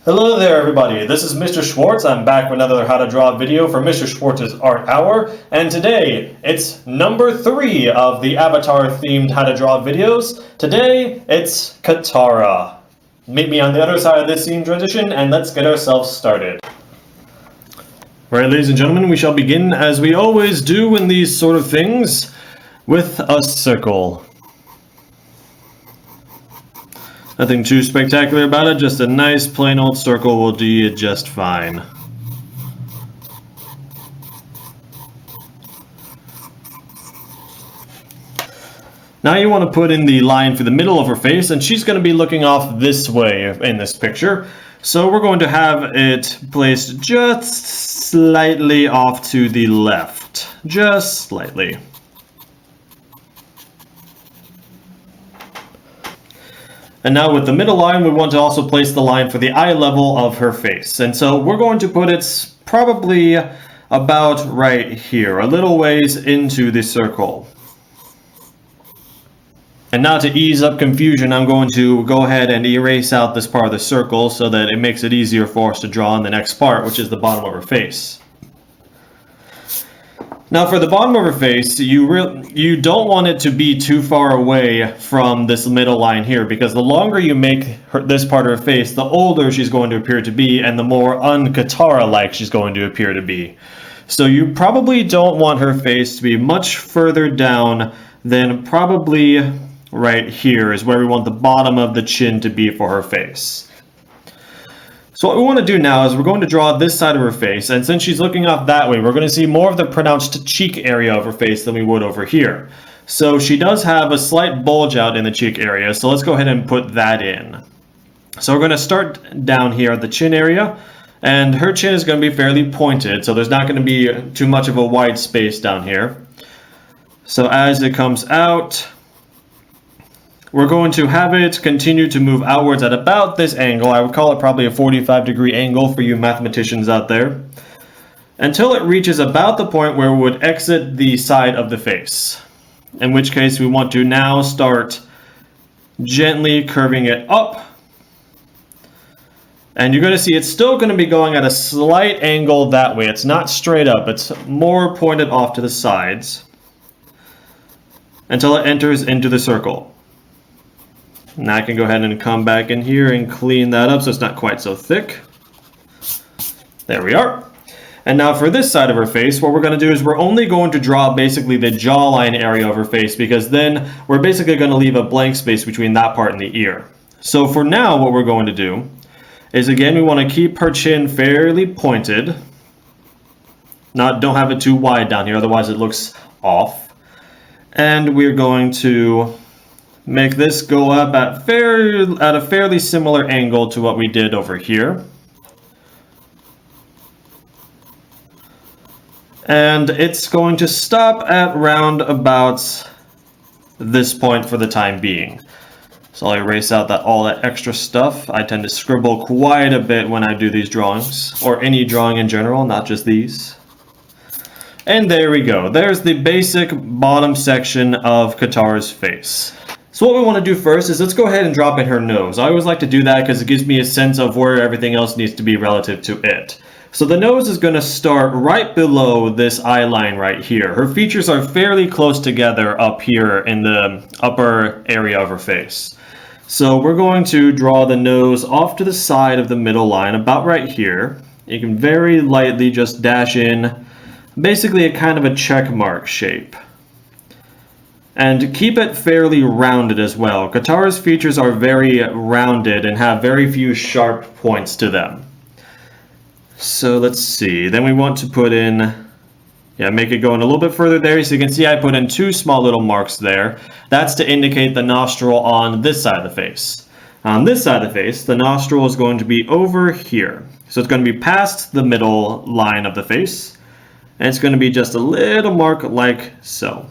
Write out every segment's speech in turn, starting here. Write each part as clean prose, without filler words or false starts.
Hello there everybody, this is Mr. Schwartz. I'm back with another how to draw video for Mr. Schwartz's Art Hour, and today it's number 3 of the Avatar themed how to draw videos. Today it's Katara. Meet me on the other side of this scene transition and let's get ourselves started. Alright, ladies and gentlemen, we shall begin as we always do in these sort of things with a circle. Nothing too spectacular about it, just a nice plain old circle will do you just fine. Now you want to put in the line for the middle of her face, and she's going to be looking off this way in this picture. So we're going to have it placed just slightly off to the left. Just slightly. And now with the middle line, we want to also place the line for the eye level of her face. And so we're going to put it probably about right here, a little ways into the circle. And now to ease up confusion, I'm going to go ahead and erase out this part of the circle so that it makes it easier for us to draw in the next part, which is the bottom of her face. Now for the bottom of her face, you don't want it to be too far away from this middle line here, because the longer you make this part of her face, the older she's going to appear to be and the more un-Katara-like she's going to appear to be. So you probably don't want her face to be much further down than probably right here is where we want the bottom of the chin to be for her face. So what we want to do now is we're going to draw this side of her face, and since she's looking off that way, we're going to see more of the pronounced cheek area of her face than we would over here. So she does have a slight bulge out in the cheek area, so let's go ahead and put that in. So we're going to start down here at the chin area, and her chin is going to be fairly pointed, so there's not going to be too much of a wide space down here. So as it comes out, we're going to have it continue to move outwards at about this angle. I would call it probably a 45-degree angle for you mathematicians out there, until it reaches about the point where it would exit the side of the face. In which case we want to now start gently curving it up. And you're going to see it's still going to be going at a slight angle that way. It's not straight up, it's more pointed off to the sides until it enters into the circle. Now I can go ahead and come back in here and clean that up so it's not quite so thick. There we are. And now for this side of her face, what we're going to do is we're only going to draw basically the jawline area of her face, because then we're basically going to leave a blank space between that part and the ear. So for now, what we're going to do is, again, we want to keep her chin fairly pointed. Don't have it too wide down here, otherwise it looks off. And we're going to make this go up at a fairly similar angle to what we did over here. And it's going to stop at round about this point for the time being. So I'll erase out all that extra stuff. I tend to scribble quite a bit when I do these drawings, or any drawing in general, not just these. And there we go. There's the basic bottom section of Katara's face. So what we want to do first is let's go ahead and drop in her nose. I always like to do that because it gives me a sense of where everything else needs to be relative to it. So the nose is going to start right below this eye line right here. Her features are fairly close together up here in the upper area of her face. So we're going to draw the nose off to the side of the middle line, about right here. You can very lightly just dash in basically a kind of a check mark shape. And keep it fairly rounded as well. Katara's features are very rounded and have very few sharp points to them. So let's see. Then we want to put in, make it go in a little bit further there. So you can see I put in 2 small little marks there. That's to indicate the nostril on this side of the face. On this side of the face, the nostril is going to be over here. So it's going to be past the middle line of the face. And it's going to be just a little mark like so.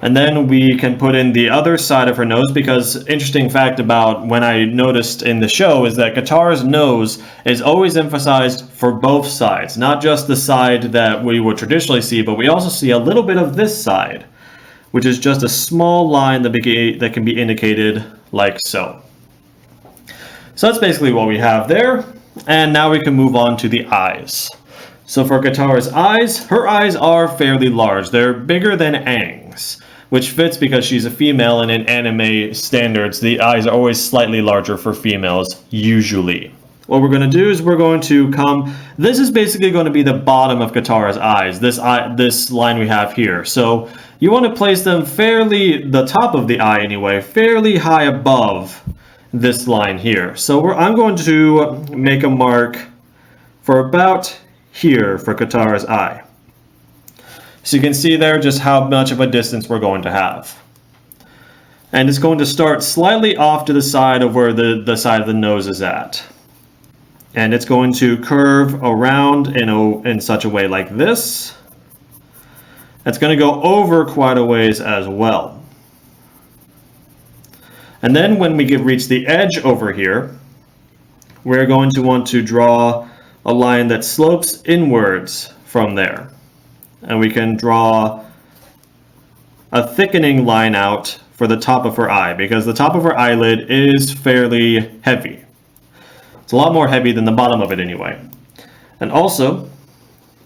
And then we can put in the other side of her nose, because interesting fact about when I noticed in the show is that Katara's nose is always emphasized for both sides, not just the side that we would traditionally see, but we also see a little bit of this side, which is just a small line that can be indicated like so. So that's basically what we have there. And now we can move on to the eyes. So for Katara's eyes, her eyes are fairly large. They're bigger than Aang's, which fits because she's a female, and in anime standards, the eyes are always slightly larger for females, usually. What we're going to do is we're going to come, this is basically going to be the bottom of Katara's eyes, this line we have here. So you want to place them fairly, the top of the eye anyway, fairly high above this line here. So I'm going to make a mark for about here for Katara's eye. So you can see there just how much of a distance we're going to have. And it's going to start slightly off to the side of where the side of the nose is at. And it's going to curve around in such a way like this. It's going to go over quite a ways as well. And then when we reach the edge over here, we're going to want to draw a line that slopes inwards from there. And we can draw a thickening line out for the top of her eye, because the top of her eyelid is fairly heavy. It's a lot more heavy than the bottom of it anyway. And also,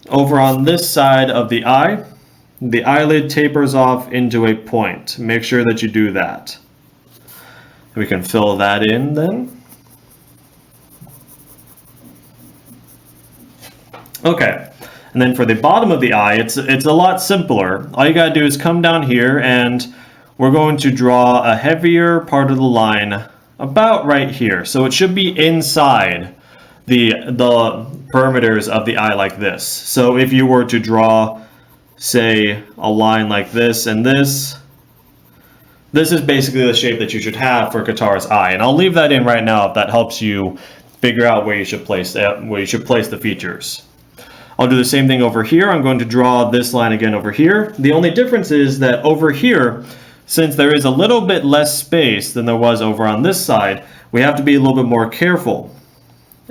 over on this side of the eyelid tapers off into a point. Make sure that you do that. We can fill that in then. Okay, and then for the bottom of the eye, it's a lot simpler. All you gotta do is come down here, and we're going to draw a heavier part of the line about right here. So it should be inside the perimeters of the eye like this. So if you were to draw, say, a line like this and this is basically the shape that you should have for Katara's eye. And I'll leave that in right now if that helps you figure out where you should place the features. I'll do the same thing over here. I'm going to draw this line again over here. The only difference is that over here, since there is a little bit less space than there was over on this side, we have to be a little bit more careful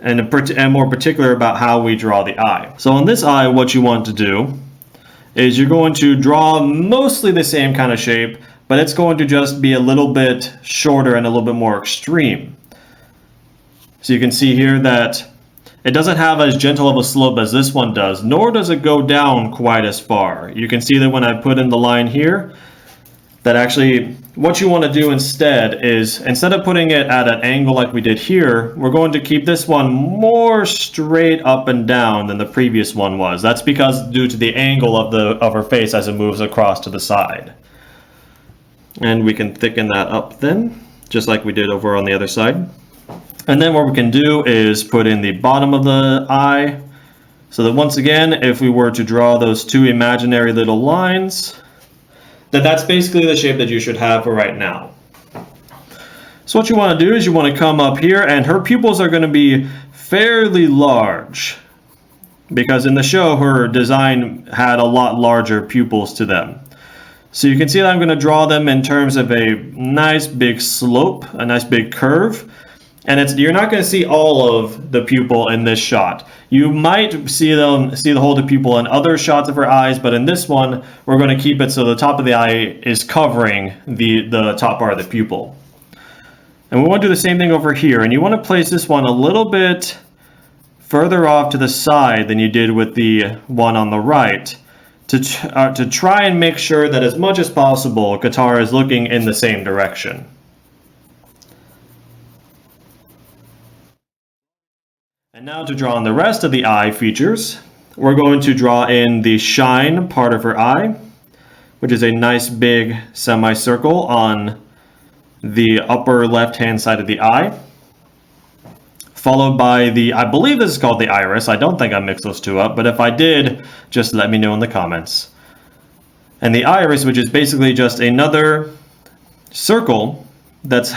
and more particular about how we draw the eye. So on this eye, what you want to do is you're going to draw mostly the same kind of shape, but it's going to just be a little bit shorter and a little bit more extreme. So you can see here that it doesn't have as gentle of a slope as this one does, nor does it go down quite as far. You can see that when I put in the line here, that actually what you want to do instead is, instead of putting it at an angle like we did here, we're going to keep this one more straight up and down than the previous one was. That's because due to the angle of her face as it moves across to the side. And we can thicken that up then, just like we did over on the other side. And then what we can do is put in the bottom of the eye, so that once again, if we were to draw those two imaginary little lines, that's basically the shape that you should have for right now. So what you want to do is you want to come up here, and her pupils are going to be fairly large, because in the show her design had a lot larger pupils to them. So you can see that I'm going to draw them in terms of a nice big slope, a nice big curve. And you're not going to see all of the pupil in this shot. You might see the whole of the pupil in other shots of her eyes, but in this one, we're going to keep it so the top of the eye is covering the top part of the pupil. And we want to do the same thing over here. And you want to place this one a little bit further off to the side than you did with the one on the right, to try and make sure that as much as possible, Katara is looking in the same direction. And now to draw in the rest of the eye features, we're going to draw in the shine part of her eye, which is a nice big semicircle on the upper left-hand side of the eye, followed by I believe this is called the iris. I don't think I mixed those two up, but if I did, just let me know in the comments. And the iris, which is basically just another circle that's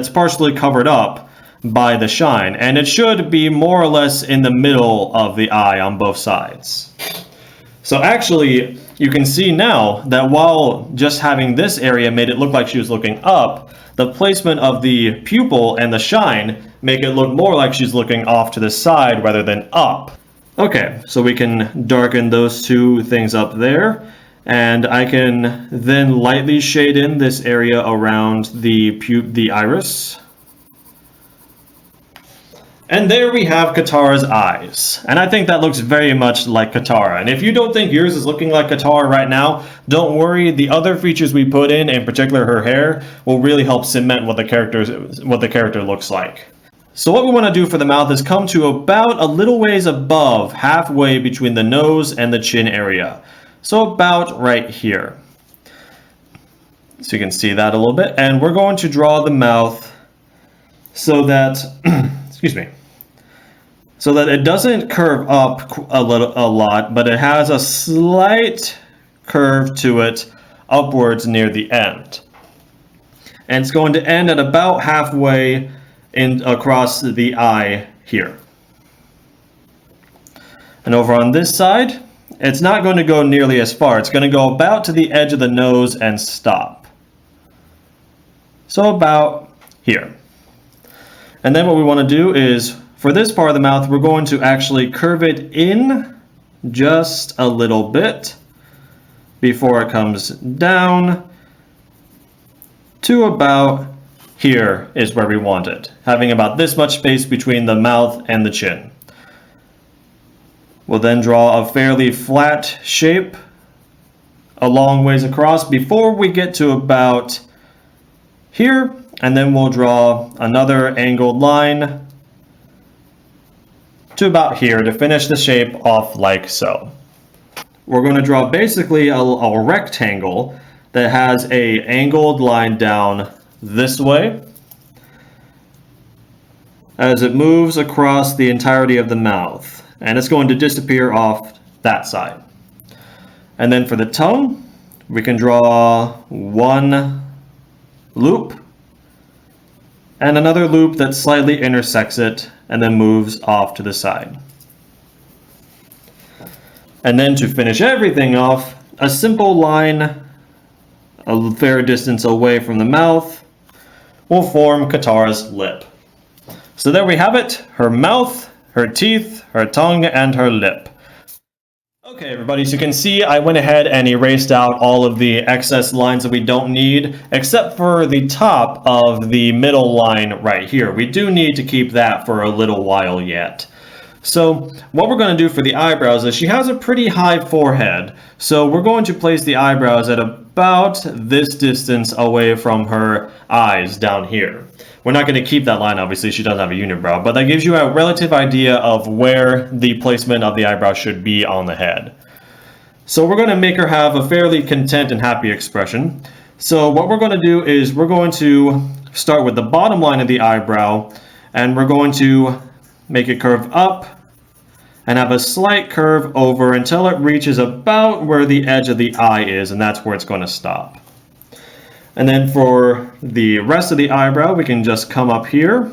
partially covered up by the shine, and it should be more or less in the middle of the eye on both sides. So actually, you can see now that while just having this area made it look like she was looking up, the placement of the pupil and the shine make it look more like she's looking off to the side rather than up. Okay, so we can darken those two things up there, and I can then lightly shade in this area around the iris. And there we have Katara's eyes. And I think that looks very much like Katara. And if you don't think yours is looking like Katara right now, don't worry. The other features we put in particular her hair, will really help cement what the character looks like. So what we want to do for the mouth is come to about a little ways above, halfway between the nose and the chin area. So about right here. So you can see that a little bit. And we're going to draw the mouth so that, excuse me, so that it doesn't curve up a lot, but it has a slight curve to it upwards near the end. And it's going to end at about halfway across the eye here. And over on this side, it's not going to go nearly as far. It's going to go about to the edge of the nose and stop. So about here. And then what we want to do is, for this part of the mouth, we're going to actually curve it in just a little bit before it comes down to about here is where we want it, having about this much space between the mouth and the chin. We'll then draw a fairly flat shape a long ways across before we get to about here, and then we'll draw another angled line to about here to finish the shape off like so. We're going to draw basically a rectangle that has an angled line down this way as it moves across the entirety of the mouth, and it's going to disappear off that side. And then for the tongue, we can draw one loop and another loop that slightly intersects it and then moves off to the side. And then to finish everything off, a simple line a fair distance away from the mouth will form Katara's lip. So there we have it, her mouth, her teeth, her tongue, and her lip. Okay everybody, so you can see I went ahead and erased out all of the excess lines that we don't need, except for the top of the middle line right here. We do need to keep that for a little while yet. So what we're going to do for the eyebrows is she has a pretty high forehead, so we're going to place the eyebrows at about this distance away from her eyes down here. We're not going to keep that line, obviously, she doesn't have a unibrow, but that gives you a relative idea of where the placement of the eyebrow should be on the head. So we're going to make her have a fairly content and happy expression. So what we're going to do is we're going to start with the bottom line of the eyebrow, and we're going to make it curve up and have a slight curve over until it reaches about where the edge of the eye is, and that's where it's going to stop. And then for the rest of the eyebrow, we can just come up here.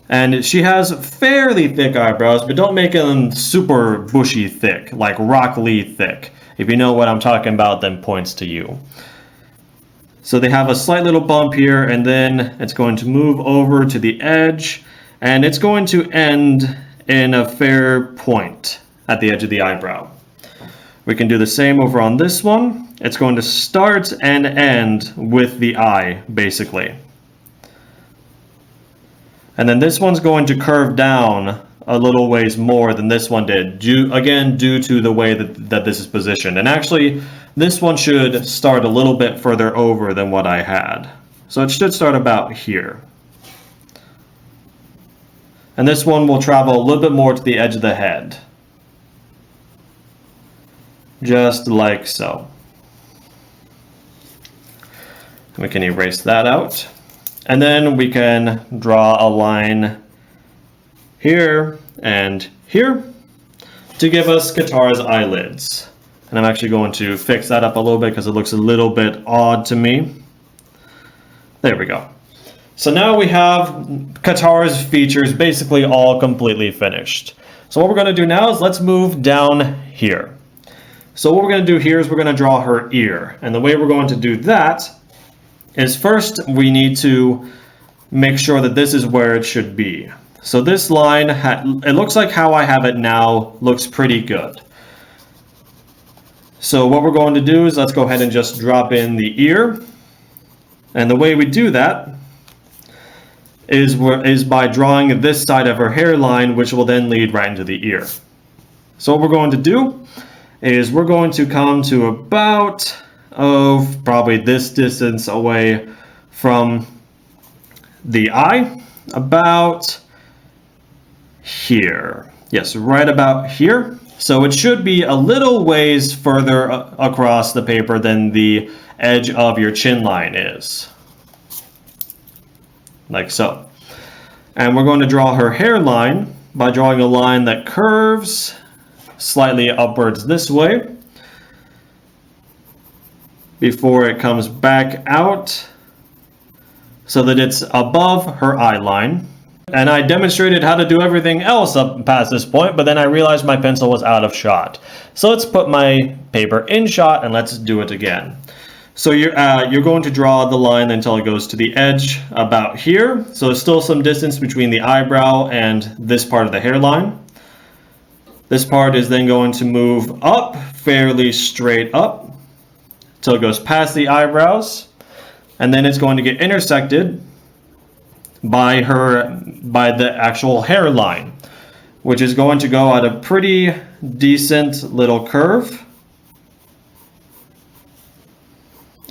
And she has fairly thick eyebrows, but don't make them super bushy thick, like Rock Lee thick. If you know what I'm talking about, then points to you. So they have a slight little bump here, and then it's going to move over to the edge, and it's going to end in a fair point at the edge of the eyebrow. We can do the same over on this one. It's going to start and end with the eye, basically. And then this one's going to curve down a little ways more than this one did, due to the way that this is positioned. And actually, this one should start a little bit further over than what I had. So it should start about here. And this one will travel a little bit more to the edge of the head. Just like so. We can erase that out. And then we can draw a line here and here to give us Katara's eyelids. And I'm actually going to fix that up a little bit because it looks a little bit odd to me. There we go. So now we have Katara's features basically all completely finished. So what we're going to do now is let's move down here. So what we're going to do here is we're going to draw her ear. And the way we're going to do that is first we need to make sure that this is where it should be. So this line, it looks like how I have it now looks pretty good. So what we're going to do is let's go ahead and just drop in the ear. And the way we do that is by drawing this side of her hairline, which will then lead right into the ear. So what we're going to do is we're going to come to about, probably this distance away from the eye, about here. Yes, right about here. So it should be a little ways further across the paper than the edge of your chin line is. Like so. And we're going to draw her hairline by drawing a line that curves slightly upwards this way before it comes back out so that it's above her eye line. And I demonstrated how to do everything else up past this point, but then I realized my pencil was out of shot. So let's put my paper in shot and let's do it again. So you're going to draw the line until it goes to the edge about here. So there's still some distance between the eyebrow and this part of the hairline. This part is then going to move up fairly straight up till it goes past the eyebrows, and then it's going to get intersected by the actual hairline, which is going to go at a pretty decent little curve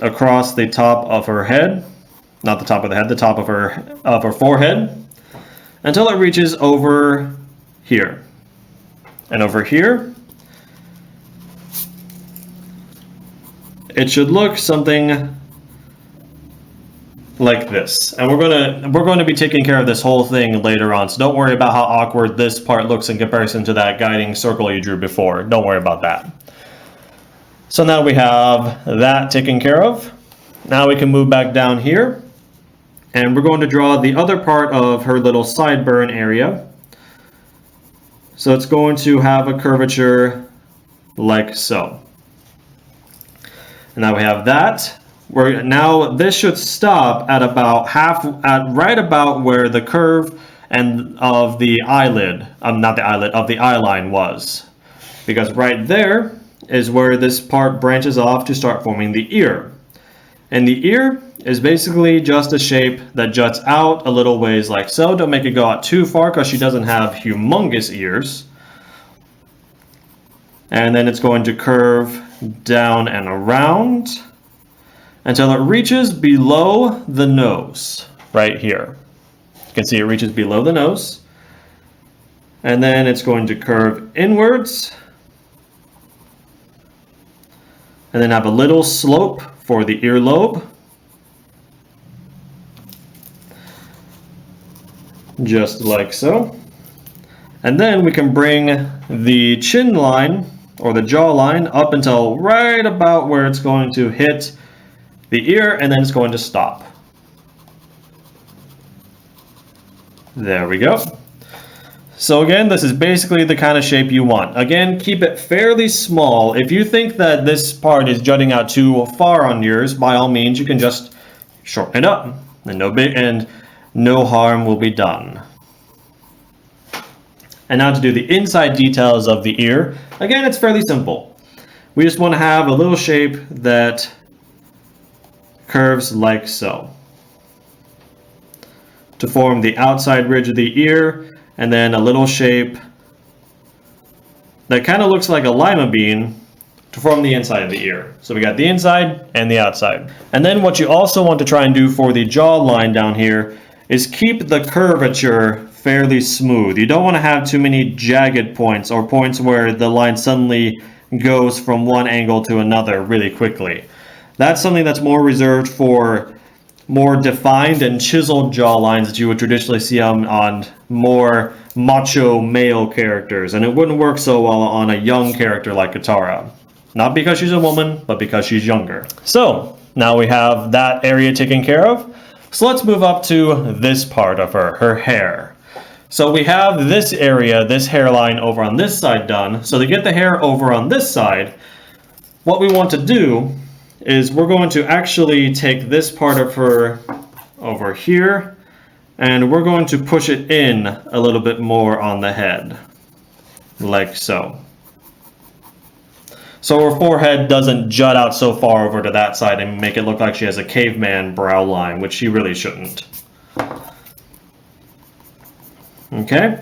across the top of her head, not the top of the head, the top of her forehead, until it reaches over here. And over here, it should look something like this. And we're going to be taking care of this whole thing later on, so don't worry about how awkward this part looks in comparison to that guiding circle you drew before. Don't worry about that. So now we have that taken care of. Now we can move back down here, and we're going to draw the other part of her little sideburn area. So it's going to have a curvature like so. And now we have that. Now this should stop at about right about where the curve of the eyelid, not the eyelid, of the eye line was. Because right there is where this part branches off to start forming the ear. And the ear is basically just a shape that juts out a little ways like so. Don't make it go out too far because she doesn't have humongous ears. And then it's going to curve down and around until it reaches below the nose, right here. You can see it reaches below the nose. And then it's going to curve inwards and then have a little slope for the earlobe, just like so. And then we can bring the chin line or the jaw line up until right about where it's going to hit the ear, and then it's going to stop. There we go. So again, this is basically the kind of shape you want. Again, keep it fairly small. If you think that this part is jutting out too far on yours, by all means, you can just shorten it up, and no harm will be done. And now to do the inside details of the ear. Again, it's fairly simple. We just want to have a little shape that curves like so to form the outside ridge of the ear, and then a little shape that kind of looks like a lima bean to form the inside of the ear. So we got the inside and the outside. And then what you also want to try and do for the jaw line down here is keep the curvature fairly smooth. You don't want to have too many jagged points or points where the line suddenly goes from one angle to another really quickly. That's something that's more reserved for more defined and chiseled jaw lines that you would traditionally see on more macho male characters, and it wouldn't work so well on a young character like Katara. Not because she's a woman, but because she's younger. So now we have that area taken care of. So let's move up to this part of her hair. So we have this area, this hairline over on this side done. So to get the hair over on this side, what we want to do is we're going to actually take this part of her over here, and we're going to push it in a little bit more on the head, like so. So her forehead doesn't jut out so far over to that side and make it look like she has a caveman brow line, which she really shouldn't. Okay,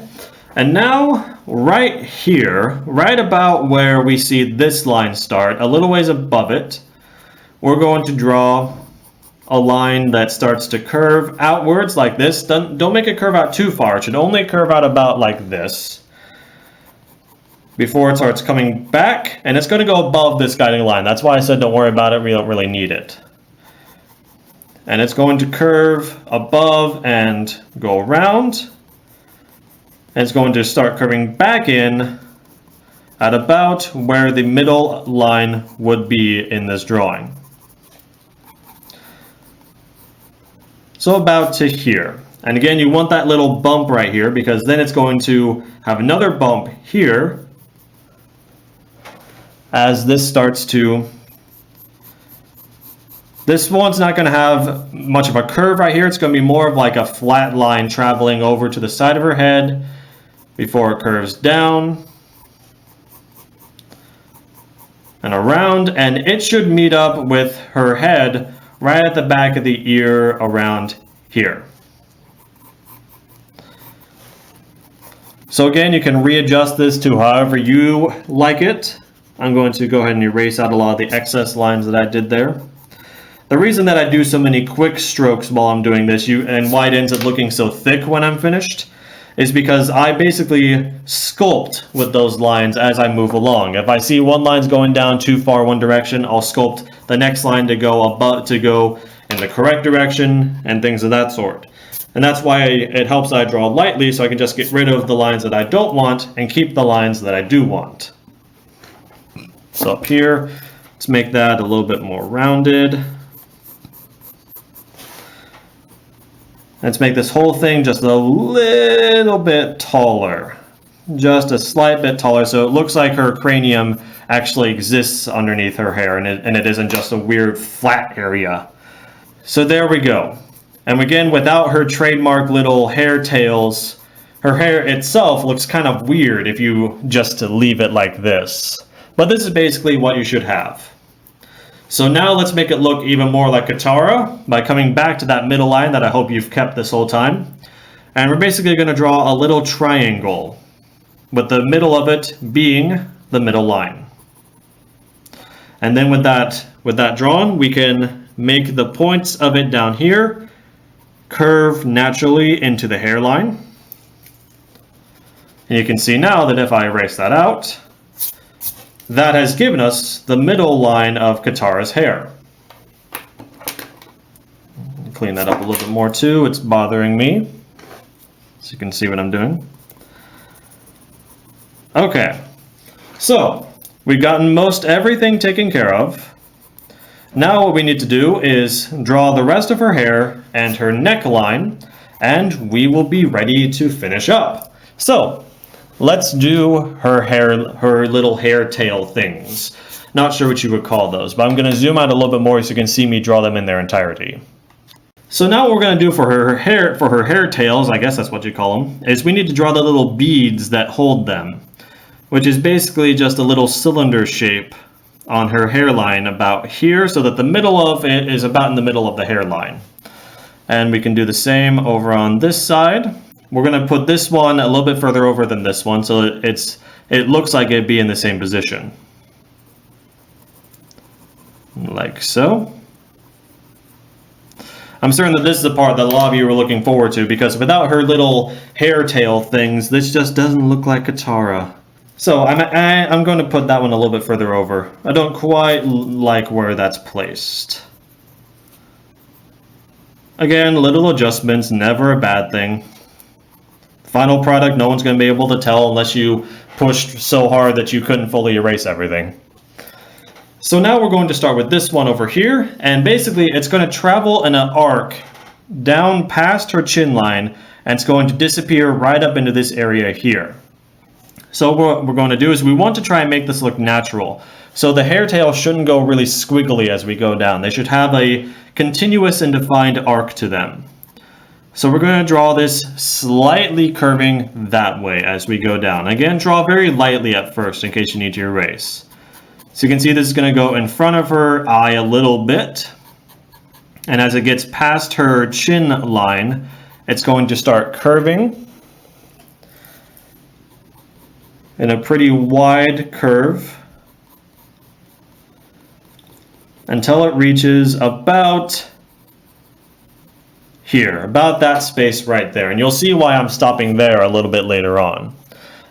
and now right here, right about where we see this line start, a little ways above it, we're going to draw a line that starts to curve outwards like this. Don't make it curve out too far. It should only curve out about like this before it starts coming back, and it's going to go above this guiding line. That's why I said don't worry about it, we don't really need it. And it's going to curve above and go around. And it's going to start curving back in at about where the middle line would be in this drawing. So about to here. And again, you want that little bump right here because then it's going to have another bump here as this starts to... This one's not going to have much of a curve right here. It's going to be more of like a flat line traveling over to the side of her head before it curves down and around, and it should meet up with her head right at the back of the ear around here. So again, you can readjust this to however you like it. I'm going to go ahead and erase out a lot of the excess lines that I did there. The reason that I do so many quick strokes while I'm doing this, and why it ends up looking so thick when I'm finished, is because I basically sculpt with those lines as I move along. If I see one line's going down too far one direction, I'll sculpt the next line to go in the correct direction and things of that sort. And that's why it helps that I draw lightly, so I can just get rid of the lines that I don't want and keep the lines that I do want. So up here, let's make that a little bit more rounded. Let's make this whole thing just a little bit taller. Just a slight bit taller, so it looks like her cranium actually exists underneath her hair, and it isn't just a weird flat area. So there we go. And again, without her trademark little hair tails, her hair itself looks kind of weird if you just leave it like this. But this is basically what you should have. So now let's make it look even more like Katara by coming back to that middle line that I hope you've kept this whole time. And we're basically going to draw a little triangle, with the middle of it being the middle line. And then with that drawn, we can make the points of it down here curve naturally into the hairline. And you can see now that if I erase that out, that has given us the middle line of Katara's hair. Clean that up a little bit more too, it's bothering me. So you can see what I'm doing. Okay, so we've gotten most everything taken care of. Now what we need to do is draw the rest of her hair and her neckline, and we will be ready to finish up. So let's do her hair, her little hair tail things. Not sure what you would call those, but I'm going to zoom out a little bit more so you can see me draw them in their entirety. So now what we're going to do for her hair tails, I guess that's what you call them, is we need to draw the little beads that hold them, which is basically just a little cylinder shape on her hairline about here, so that the middle of it is about in the middle of the hairline. And we can do the same over on this side. We're going to put this one a little bit further over than this one, so it looks like it'd be in the same position. Like so. I'm certain that this is the part that a lot of you were looking forward to, because without her little hair tail things, this just doesn't look like Katara. So I'm going to put that one a little bit further over. I don't quite like where that's placed. Again, little adjustments, never a bad thing. Final product, no one's going to be able to tell unless you pushed so hard that you couldn't fully erase everything. So now we're going to start with this one over here, and basically it's going to travel in an arc down past her chin line, and it's going to disappear right up into this area here. So what we're going to do is we want to try and make this look natural. So the hair tail shouldn't go really squiggly as we go down. They should have a continuous and defined arc to them. So we're going to draw this slightly curving that way as we go down. Again, draw very lightly at first in case you need to erase. So you can see this is going to go in front of her eye a little bit. And as it gets past her chin line, it's going to start curving in a pretty wide curve until it reaches about here, about that space right there. And you'll see why I'm stopping there a little bit later on.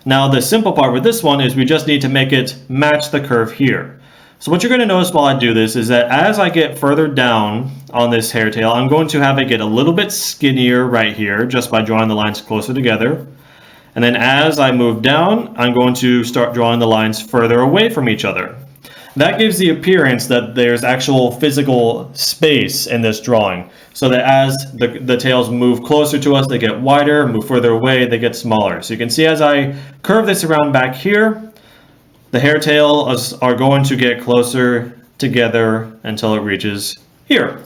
Now the simple part with this one is we just need to make it match the curve here. So what you're going to notice while I do this is that as I get further down on this hair tail, I'm going to have it get a little bit skinnier right here just by drawing the lines closer together. And then as I move down, I'm going to start drawing the lines further away from each other. That gives the appearance that there's actual physical space in this drawing, so that as the tails move closer to us, they get wider, move further away, they get smaller. So you can see as I curve this around back here, the hair tails are going to get closer together until it reaches here.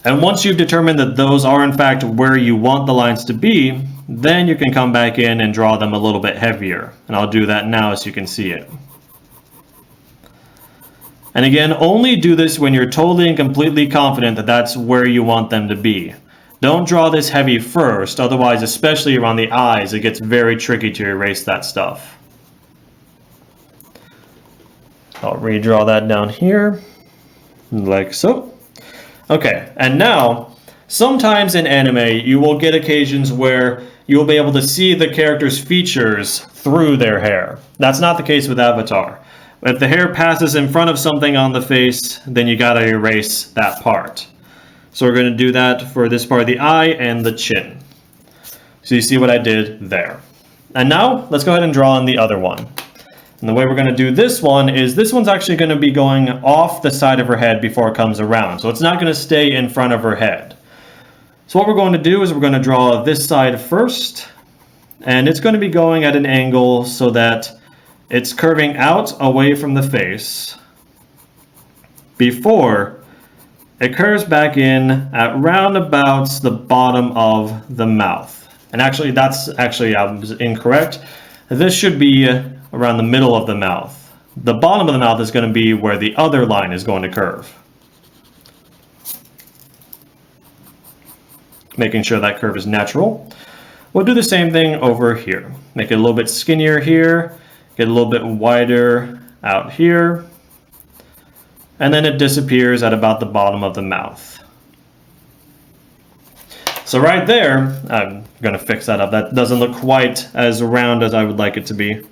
And once you've determined that those are in fact where you want the lines to be, then you can come back in and draw them a little bit heavier. And I'll do that now so you can see it. And again, only do this when you're totally and completely confident that that's where you want them to be. Don't draw this heavy first, otherwise, especially around the eyes, it gets very tricky to erase that stuff. I'll redraw that down here, like so. Okay, and now, sometimes in anime, you will get occasions where you will be able to see the character's features through their hair. That's not the case with Avatar. If the hair passes in front of something on the face, then you gotta erase that part. So we're gonna do that for this part of the eye and the chin. So you see what I did there. And now, let's go ahead and draw on the other one. And the way we're gonna do this one is, this one's actually gonna be going off the side of her head before it comes around. So it's not gonna stay in front of her head. So what we're going to do is we're gonna draw this side first. And it's gonna be going at an angle so that it's curving out away from the face before it curves back in at round about the bottom of the mouth. And actually, I was incorrect. This should be around the middle of the mouth. The bottom of the mouth is going to be where the other line is going to curve. Making sure that curve is natural. We'll do the same thing over here. Make it a little bit skinnier here. Get a little bit wider out here, and then it disappears at about the bottom of the mouth. So right there, I'm going to fix that up. That doesn't look quite as round as I would like it to be.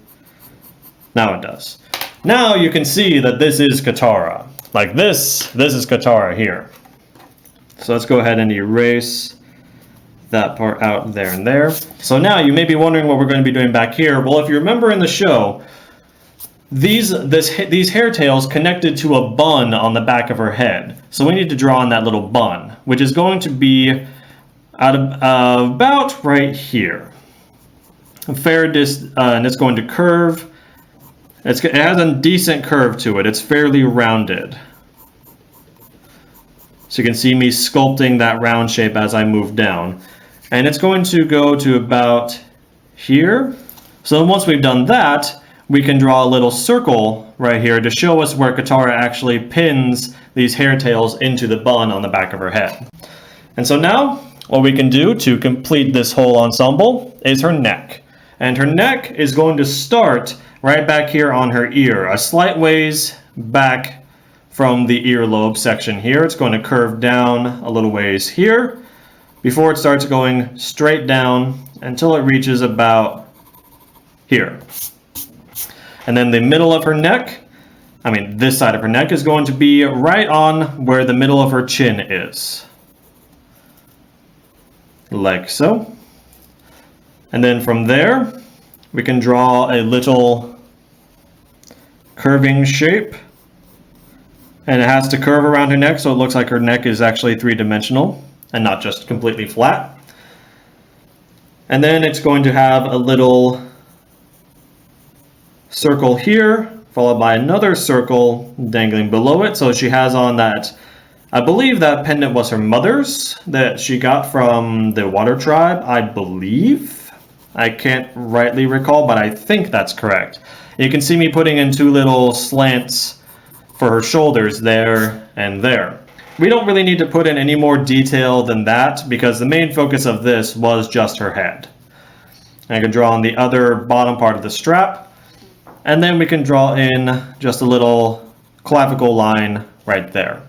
Now it does. Now you can see that this is Katara. Like this is Katara here. So let's go ahead and erase that part out there and there. So now you may be wondering what we're going to be doing back here. Well, if you remember in the show, these hair tails connected to a bun on the back of her head. So we need to draw on that little bun, which is going to be at about right here. A fair distance, and it's going to curve. It has a decent curve to it. It's fairly rounded. So you can see me sculpting that round shape as I move down. And it's going to go to about here. So once we've done that, we can draw a little circle right here to show us where Katara actually pins these hair tails into the bun on the back of her head. And so now, what we can do to complete this whole ensemble is her neck. And her neck is going to start right back here on her ear, a slight ways back from the earlobe section here. It's going to curve down a little ways here before it starts going straight down until it reaches about here. And then the middle of her neck, this side of her neck is going to be right on where the middle of her chin is. Like so. And then from there, we can draw a little curving shape. And it has to curve around her neck, so it looks like her neck is actually three-dimensional and not just completely flat. And then it's going to have a little circle here, followed by another circle dangling below it. So she has on that, I believe that pendant was her mother's that she got from the Water Tribe, I believe. I can't rightly recall, but I think that's correct. You can see me putting in two little slants for her shoulders there and there. We don't really need to put in any more detail than that because the main focus of this was just her head. And I can draw on the other bottom part of the strap. And then we can draw in just a little clavicle line right there.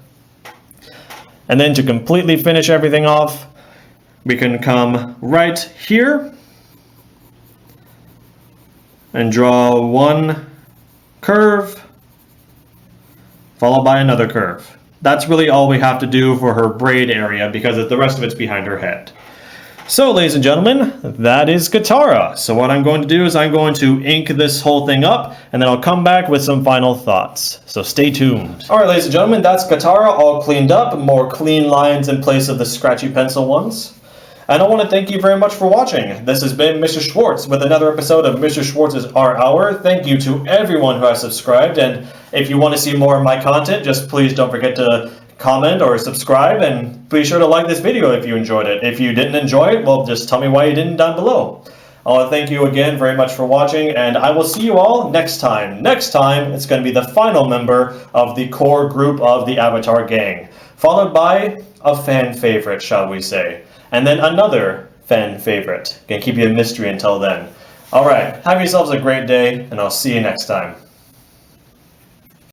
And then to completely finish everything off, we can come right here and draw one curve followed by another curve. That's really all we have to do for her braid area because the rest of it's behind her head. So, ladies and gentlemen, that is Katara. So what I'm going to do is I'm going to ink this whole thing up, and then I'll come back with some final thoughts. So stay tuned. Alright, ladies and gentlemen, that's Katara all cleaned up, more clean lines in place of the scratchy pencil ones. And I want to thank you very much for watching. This has been Mr. Schwartz with another episode of Mr. Schwartz's Art Hour. Thank you to everyone who has subscribed, and if you want to see more of my content, just please don't forget to comment or subscribe, and be sure to like this video if you enjoyed it. If you didn't enjoy it, well, just tell me why you didn't down below. I want to thank you again very much for watching, and I will see you all next time. Next time, it's going to be the final member of the core group of the Avatar gang, followed by a fan favorite, shall we say, and then another fan favorite. Gonna keep you a mystery until then. Alright, have yourselves a great day, and I'll see you next time.